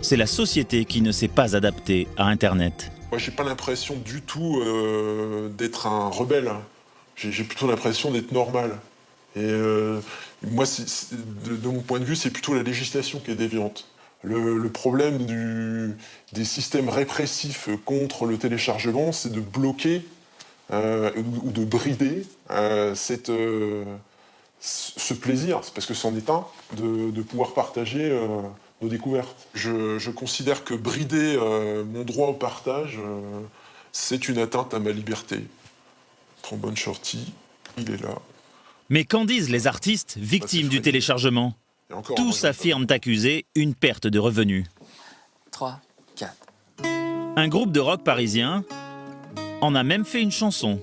C'est la société qui ne s'est pas adaptée à Internet. Moi, j'ai pas l'impression du tout d'être un rebelle. J'ai plutôt l'impression d'être normal. Et moi, de mon point de vue, c'est plutôt la législation qui est déviante. Le problème des systèmes répressifs contre le téléchargement, c'est de bloquer ou de brider ce plaisir, parce que c'en est un, de pouvoir partager nos découvertes. Je considère que brider mon droit au partage, c'est une atteinte à ma liberté. Trombone Shorty, il est là. Mais qu'en disent les artistes victimes du téléchargement? Tous affirment accuser une perte de revenus. 3, 4. Un groupe de rock parisien en a même fait une chanson.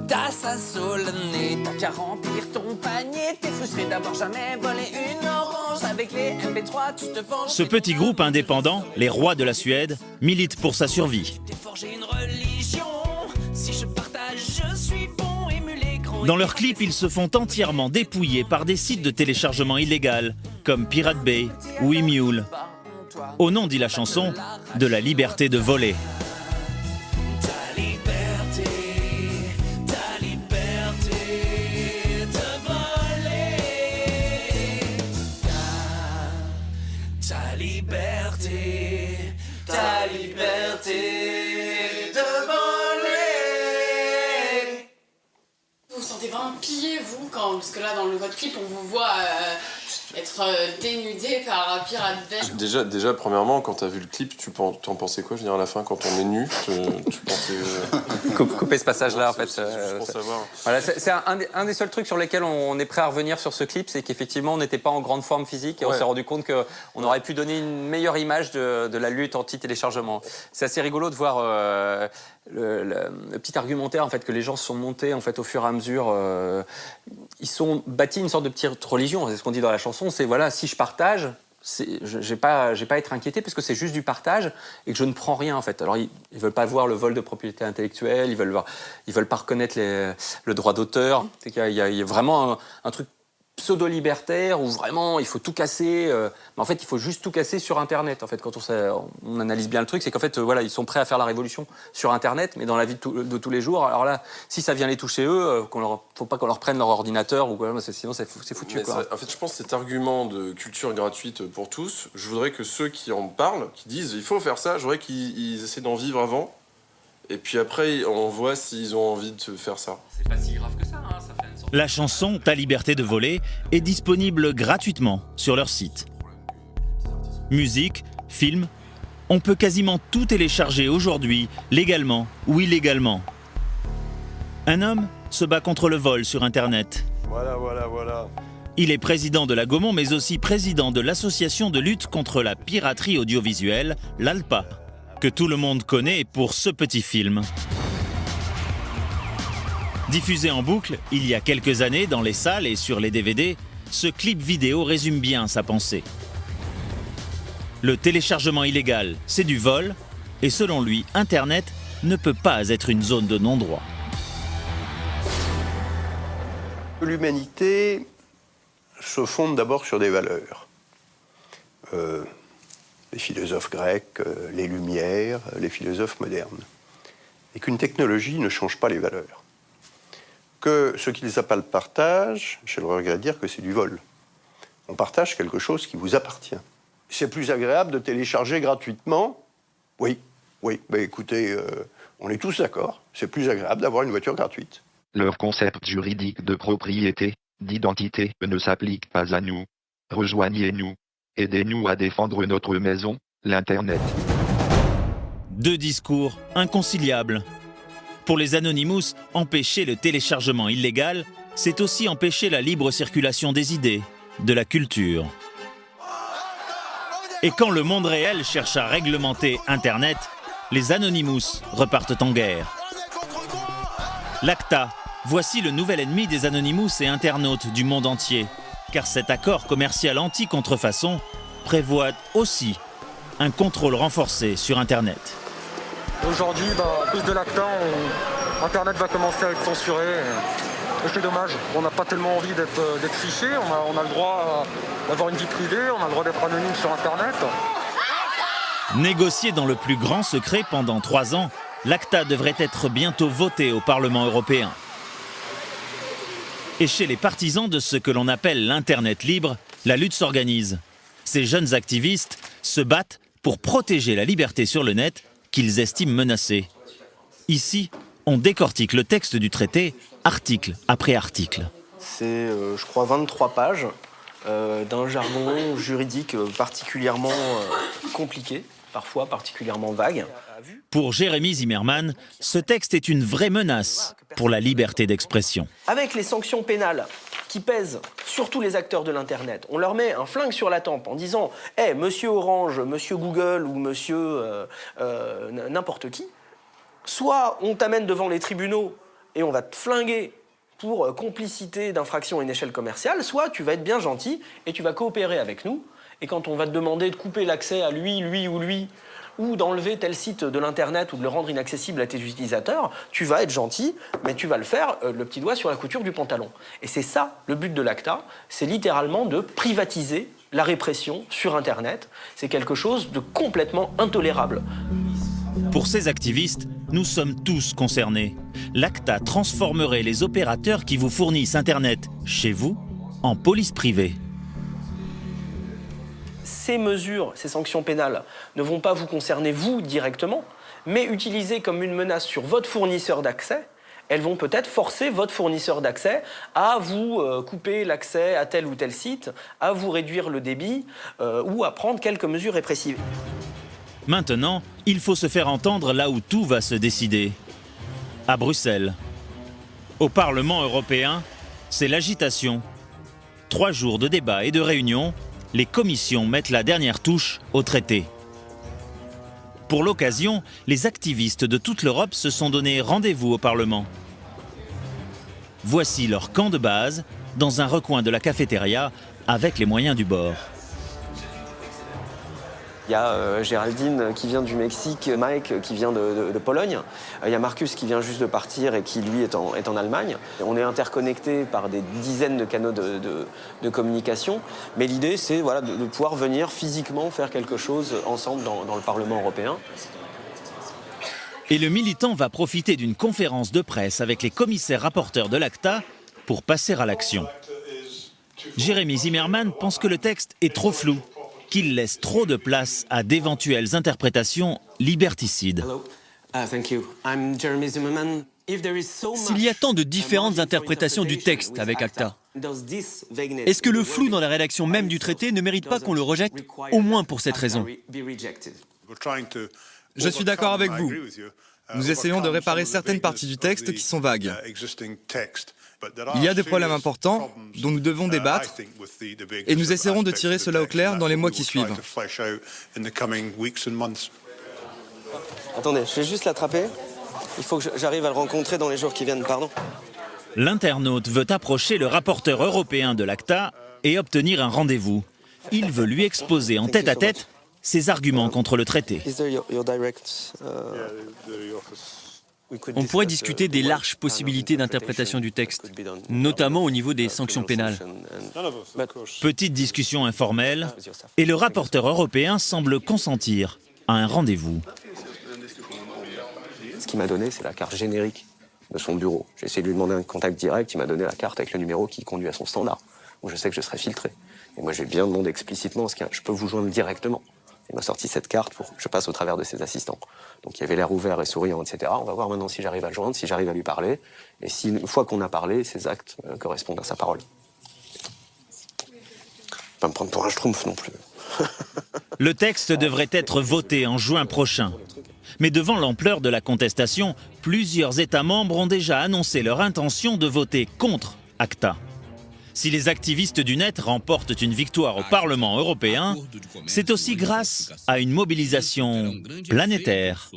T'as ça sous le nez, t'as qu'à remplir ton panier. T'es frustré d'avoir jamais volé une orange. Avec les MP3, tu te venges. Ce petit groupe indépendant, les Rois de la Suède, milite pour sa survie. T'es forgé une religion. Si je partage, je suis bon. Émulé, grand. Dans leurs clips, ils se font entièrement dépouiller par des sites de téléchargement illégal, comme Pirate Bay ou eMule. Au nom, dit la chanson, de la liberté de voler. Ta liberté de voler. Vous vous sentez vraiment pillé, vous, parce que là, dans votre clip, on vous voit être dénudé par Pirate Bay. Déjà, premièrement, quand t'as vu le clip, tu en pensais quoi? Je veux dire, à la fin, quand on est nu, tu pensais... Couper ce passage-là, en fait. Juste pour savoir. Voilà, c'est un des seuls trucs sur lesquels on est prêt à revenir sur ce clip, c'est qu'effectivement, on n'était pas en grande forme physique et on s'est rendu compte qu'on aurait pu donner une meilleure image de la lutte anti-téléchargement. C'est assez rigolo de voir le petit argumentaire en fait, que les gens se sont montés en fait, au fur et à mesure. Ils sont bâtis une sorte de petite religion, c'est ce qu'on dit dans la chanson, c'est voilà, si je partage, j'ai pas à être inquiété parce que c'est juste du partage et que je ne prends rien en fait. Alors ils veulent pas voir le vol de propriété intellectuelle, ils veulent pas reconnaître le droit d'auteur. Il y a vraiment un truc pseudo-libertaire où vraiment il faut tout casser. Mais en fait, il faut juste tout casser sur Internet. En fait, quand on analyse bien le truc, c'est qu'en fait, voilà, ils sont prêts à faire la révolution sur Internet, mais dans la vie de tous les jours. Alors là, si ça vient les toucher eux, faut pas qu'on leur prenne leur ordinateur ou quoi, sinon c'est foutu. Quoi. En fait, je pense que cet argument de culture gratuite pour tous, je voudrais que ceux qui en parlent, qui disent il faut faire ça, je voudrais qu'ils essaient d'en vivre avant. Et puis après, on voit s'ils ont envie de faire ça. C'est pas si grave que ça, hein, ça fait une sorte... La chanson Ta liberté de voler est disponible gratuitement sur leur site. Musique, films, on peut quasiment tout télécharger aujourd'hui, légalement ou illégalement. Un homme se bat contre le vol sur Internet. Voilà. Il est président de la Gaumont, mais aussi président de l'association de lutte contre la piraterie audiovisuelle, l'ALPA, que tout le monde connaît pour ce petit film. Diffusé en boucle il y a quelques années dans les salles et sur les DVD, ce clip vidéo résume bien sa pensée. Le téléchargement illégal, c'est du vol, et selon lui, Internet ne peut pas être une zone de non-droit. L'humanité se fonde d'abord sur des valeurs. Les philosophes grecs, les Lumières, les philosophes modernes. Et qu'une technologie ne change pas les valeurs. Que ce qui les appelle partage, j'ai le regret de dire que c'est du vol. On partage quelque chose qui vous appartient. C'est plus agréable de télécharger gratuitement. Oui. Bah écoutez, on est tous d'accord. C'est plus agréable d'avoir une voiture gratuite. Leur concept juridique de propriété, d'identité ne s'applique pas à nous. Rejoignez-nous. Aidez-nous à défendre notre maison, l'Internet. Deux discours inconciliables. Pour les Anonymous, empêcher le téléchargement illégal, c'est aussi empêcher la libre circulation des idées, de la culture. Et quand le monde réel cherche à réglementer Internet, les Anonymous repartent en guerre. L'ACTA, voici le nouvel ennemi des Anonymous et internautes du monde entier. Car cet accord commercial anti-contrefaçon prévoit aussi un contrôle renforcé sur Internet. Aujourd'hui, à cause de l'ACTA, Internet va commencer à être censuré. Et c'est dommage. On n'a pas tellement envie d'être fiché. On a le droit d'avoir une vie privée, on a le droit d'être anonyme sur Internet. Négocié dans le plus grand secret pendant 3 ans, l'ACTA devrait être bientôt voté au Parlement européen. Et chez les partisans de ce que l'on appelle l'Internet libre, la lutte s'organise. Ces jeunes activistes se battent pour protéger la liberté sur le net qu'ils estiment menacée. Ici, on décortique le texte du traité, article après article. C'est, je crois, 23 pages d'un jargon juridique particulièrement compliqué, parfois particulièrement vague. Pour Jérémy Zimmerman, ce texte est une vraie menace pour la liberté d'expression. Avec les sanctions pénales qui pèsent sur tous les acteurs de l'Internet, on leur met un flingue sur la tempe en disant « Hey, monsieur Orange, monsieur Google ou monsieur n'importe qui », soit on t'amène devant les tribunaux et on va te flinguer pour complicité d'infraction à une échelle commerciale, soit tu vas être bien gentil et tu vas coopérer avec nous. Et quand on va te demander de couper l'accès à lui, ou d'enlever tel site de l'Internet ou de le rendre inaccessible à tes utilisateurs, tu vas être gentil, mais tu vas le faire le petit doigt sur la couture du pantalon. Et c'est ça, le but de l'ACTA, c'est littéralement de privatiser la répression sur Internet. C'est quelque chose de complètement intolérable. Pour ces activistes, nous sommes tous concernés. L'ACTA transformerait les opérateurs qui vous fournissent Internet chez vous en police privée. Ces mesures, ces sanctions pénales, ne vont pas vous concerner vous directement, mais utilisées comme une menace sur votre fournisseur d'accès, elles vont peut-être forcer votre fournisseur d'accès à vous couper l'accès à tel ou tel site, à vous réduire le débit ou à prendre quelques mesures répressives. Maintenant, il faut se faire entendre là où tout va se décider. À Bruxelles. Au Parlement européen, c'est l'agitation. 3 jours de débats et de réunions, les commissions mettent la dernière touche au traité. Pour l'occasion, les activistes de toute l'Europe se sont donné rendez-vous au Parlement. Voici leur camp de base, dans un recoin de la cafétéria, avec les moyens du bord. Il y a Géraldine qui vient du Mexique, Mike qui vient de Pologne. Il y a Marcus qui vient juste de partir et qui, lui, est en Allemagne. On est interconnectés par des dizaines de canaux de communication. Mais l'idée, c'est voilà, de pouvoir venir physiquement faire quelque chose ensemble dans le Parlement européen. Et le militant va profiter d'une conférence de presse avec les commissaires rapporteurs de l'ACTA pour passer à l'action. Jérémy Zimmerman pense que le texte est trop flou, qu'il laisse trop de place à d'éventuelles interprétations liberticides. S'il y a tant de différentes interprétations du texte avec ACTA, est-ce que le flou dans la rédaction même du traité ne mérite pas qu'on le rejette, au moins pour cette raison? Je suis d'accord avec vous. Nous essayons de réparer certaines parties du texte qui sont vagues. Il y a des problèmes importants dont nous devons débattre et nous essaierons de tirer cela au clair dans les mois qui suivent. Attendez, je vais juste l'attraper. Il faut que j'arrive à le rencontrer dans les jours qui viennent, pardon. L'internaute veut approcher le rapporteur européen de l'ACTA et obtenir un rendez-vous. Il veut lui exposer en tête-à-tête ses arguments contre le traité. On pourrait discuter des larges possibilités d'interprétation du texte, notamment au niveau des sanctions pénales. Petite discussion informelle, et le rapporteur européen semble consentir à un rendez-vous. Ce qu'il m'a donné, c'est la carte générique de son bureau. J'ai essayé de lui demander un contact direct, il m'a donné la carte avec le numéro qui conduit à son standard, où je sais que je serai filtré. Et moi, j'ai bien demandé explicitement, je peux vous joindre directement. Il m'a sorti cette carte pour que je passe au travers de ses assistants. Donc il avait l'air ouvert et souriant, etc. On va voir maintenant si j'arrive à le joindre, si j'arrive à lui parler, et si une fois qu'on a parlé, ses actes correspondent à sa parole. Pas me prendre pour un schtroumpf non plus. Le texte devrait être voté en juin prochain. Mais devant l'ampleur de la contestation, plusieurs États membres ont déjà annoncé leur intention de voter contre ACTA. Si les activistes du net remportent une victoire au Parlement européen, c'est aussi grâce à une mobilisation planétaire.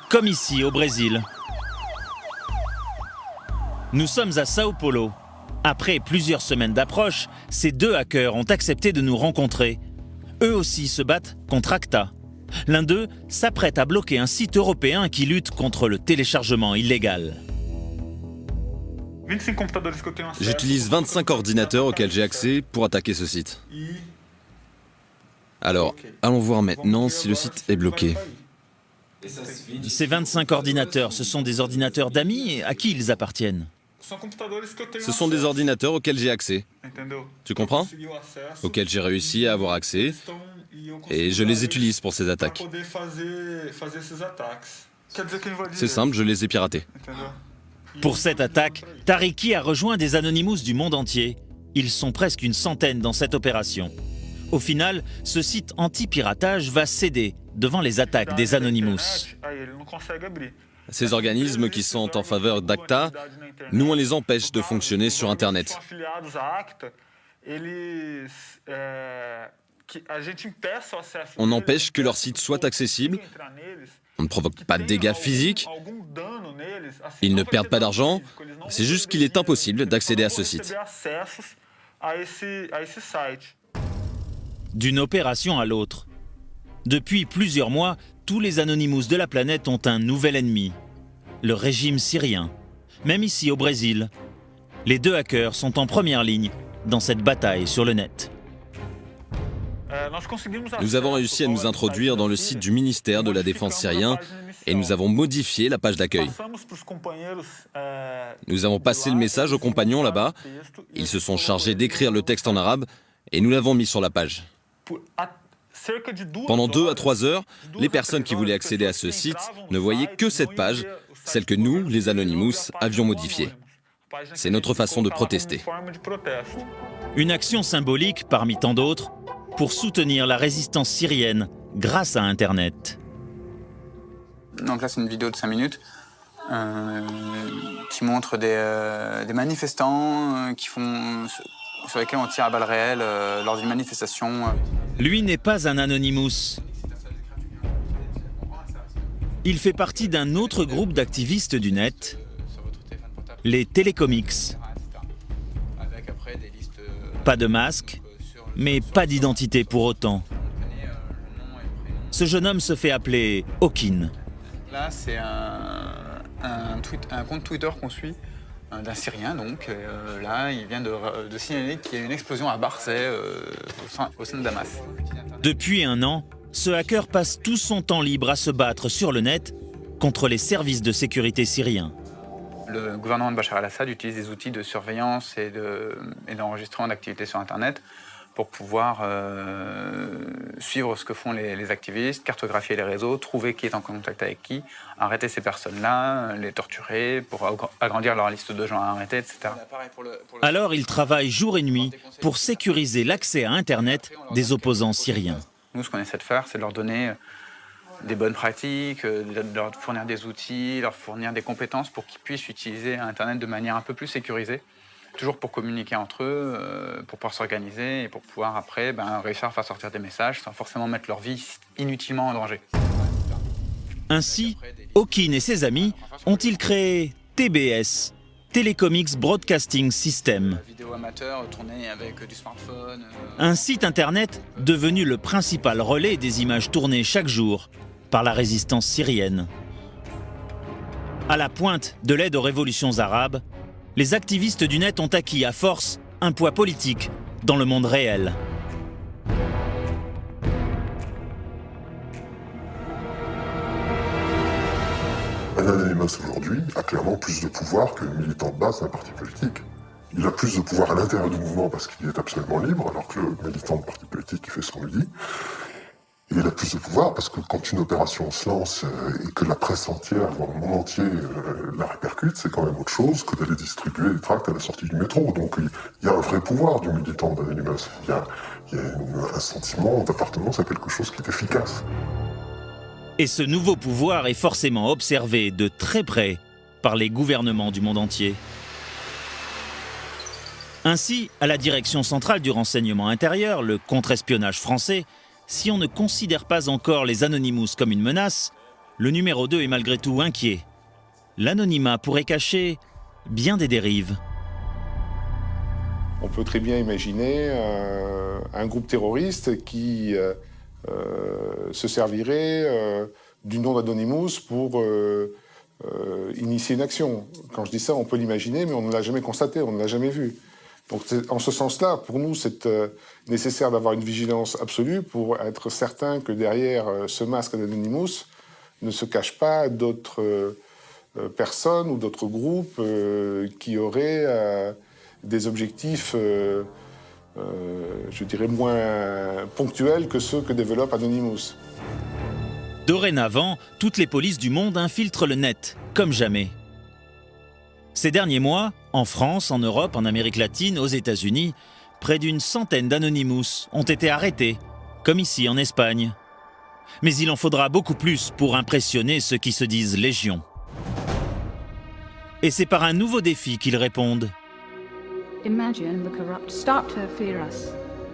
Comme ici au Brésil. Nous sommes à Sao Paulo. Après plusieurs semaines d'approche, ces deux hackers ont accepté de nous rencontrer. Eux aussi se battent contre ACTA. L'un d'eux s'apprête à bloquer un site européen qui lutte contre le téléchargement illégal. J'utilise 25 ordinateurs auxquels j'ai accès pour attaquer ce site. Alors, allons voir maintenant si le site est bloqué. Ces 25 ordinateurs, ce sont des ordinateurs d'amis? À qui ils appartiennent? Ce sont des ordinateurs auxquels j'ai accès. Tu comprends? Auxquels j'ai réussi à avoir accès et je les utilise pour ces attaques. C'est simple, je les ai piratés. Pour cette attaque, Tariki a rejoint des Anonymous du monde entier. Ils sont presque une centaine dans cette opération. Au final, ce site anti-piratage va céder devant les attaques des Anonymous. Ces organismes qui sont en faveur d'ACTA, nous on les empêche de fonctionner sur Internet. On empêche que leur site soit accessible. On ne provoque pas de dégâts physiques. Ils ne perdent pas d'argent. C'est juste qu'il est impossible d'accéder à ce site. D'une opération à l'autre. Depuis plusieurs mois, tous les Anonymous de la planète ont un nouvel ennemi. Le régime syrien. Même ici au Brésil. Les deux hackers sont en première ligne dans cette bataille sur le net. Nous avons réussi à nous introduire dans le site du ministère de la Défense syrien et nous avons modifié la page d'accueil. Nous avons passé le message aux compagnons là-bas. Ils se sont chargés d'écrire le texte en arabe et nous l'avons mis sur la page. Pendant 2 à 3 heures, les personnes qui voulaient accéder à ce site ne voyaient que cette page, celle que nous, les Anonymous, avions modifiée. C'est notre façon de protester. Une action symbolique parmi tant d'autres pour soutenir la résistance syrienne grâce à Internet. Donc là, c'est une vidéo de 5 minutes qui montre des manifestants sur lesquels on tire à balles réelles lors d'une manifestation. Lui n'est pas un Anonymous. Il fait partie d'un autre groupe d'activistes du net, les Télécomics. Pas de masque, mais pas d'identité pour autant. Ce jeune homme se fait appeler Hawkin. Là, c'est un compte Twitter qu'on suit, d'un Syrien donc. Là, il vient de signaler qu'il y a une explosion à Barzeh, au sein de Damas. Depuis 1 an, ce hacker passe tout son temps libre à se battre sur le net contre les services de sécurité syriens. Le gouvernement de Bachar el-Assad utilise des outils de surveillance et d'enregistrement d'activités sur Internet pour pouvoir suivre ce que font les activistes, cartographier les réseaux, trouver qui est en contact avec qui, arrêter ces personnes-là, les torturer pour agrandir leur liste de gens à arrêter, etc. Alors il travaille jour et nuit pour sécuriser l'accès à Internet des opposants syriens. Nous, ce qu'on essaie de faire, c'est de leur donner des bonnes pratiques, de leur fournir des outils, leur fournir des compétences pour qu'ils puissent utiliser Internet de manière un peu plus sécurisée. Toujours pour communiquer entre eux, pour pouvoir s'organiser et pour pouvoir après réussir à faire sortir des messages sans forcément mettre leur vie inutilement en danger. Ainsi, Hawkin et ses amis ont-ils créé TBS, Telecomics Broadcasting System, Vidéo amateur tournée avec du smartphone. Un site internet devenu le principal relais des images tournées chaque jour par la résistance syrienne. À la pointe de l'aide aux révolutions arabes, les activistes du net ont acquis à force un poids politique dans le monde réel. Un Anonymous aujourd'hui a clairement plus de pouvoir que le militant de base d'un parti politique. Il a plus de pouvoir à l'intérieur du mouvement parce qu'il est absolument libre, alors que le militant de parti politique il fait ce qu'on lui dit. Et il a plus de pouvoir parce que quand une opération se lance et que la presse entière, voire le monde entier, la répercute, c'est quand même autre chose que d'aller distribuer des tracts à la sortie du métro. Donc il y a un vrai pouvoir du militant d'Anonymous. Il y a un sentiment d'appartenance à quelque chose qui est efficace. Et ce nouveau pouvoir est forcément observé de très près par les gouvernements du monde entier. Ainsi, à la Direction centrale du renseignement intérieur, le contre-espionnage français, si on ne considère pas encore les Anonymous comme une menace, le numéro 2 est malgré tout inquiet. L'anonymat pourrait cacher bien des dérives. On peut très bien imaginer un groupe terroriste qui se servirait du nom d'Anonymous pour initier une action. Quand je dis ça, on peut l'imaginer, mais on ne l'a jamais constaté, on ne l'a jamais vu. Donc en ce sens-là, pour nous, c'est nécessaire d'avoir une vigilance absolue pour être certain que derrière ce masque d'Anonymous ne se cachent pas d'autres personnes ou d'autres groupes qui auraient des objectifs, je dirais, moins ponctuels que ceux que développe Anonymous. Dorénavant, toutes les polices du monde infiltrent le net, comme jamais. Ces derniers mois, en France, en Europe, en Amérique latine, aux États-Unis, près d'une centaine d'Anonymous ont été arrêtés, comme ici en Espagne. Mais il en faudra beaucoup plus pour impressionner ceux qui se disent légion. Et c'est par un nouveau défi qu'ils répondent.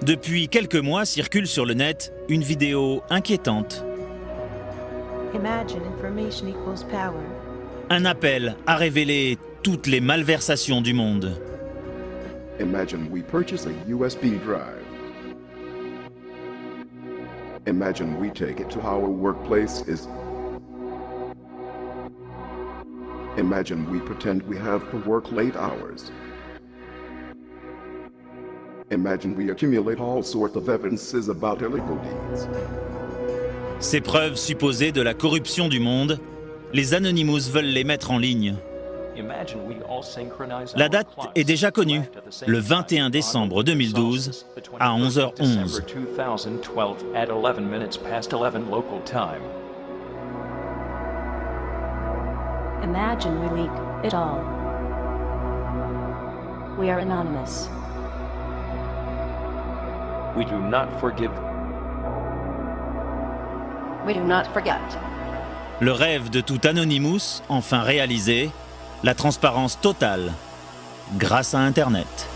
Depuis quelques mois circule sur le net une vidéo inquiétante. Un appel à révéler toutes les malversations du monde. Imagine we purchase a USB drive. Imagine we take it to our workplace is. Imagine we pretend we have to work late hours. Imagine we accumulate all sorts of evidences about illegal deeds. Ces preuves supposées de la corruption du monde, les Anonymous veulent les mettre en ligne. La date est déjà connue, le 21 décembre 2012 à 11h11. Imagine we leak it all. We are anonymous. We do not forgive. We do not forget. Le rêve de tout Anonymous, enfin réalisé, la transparence totale, grâce à Internet.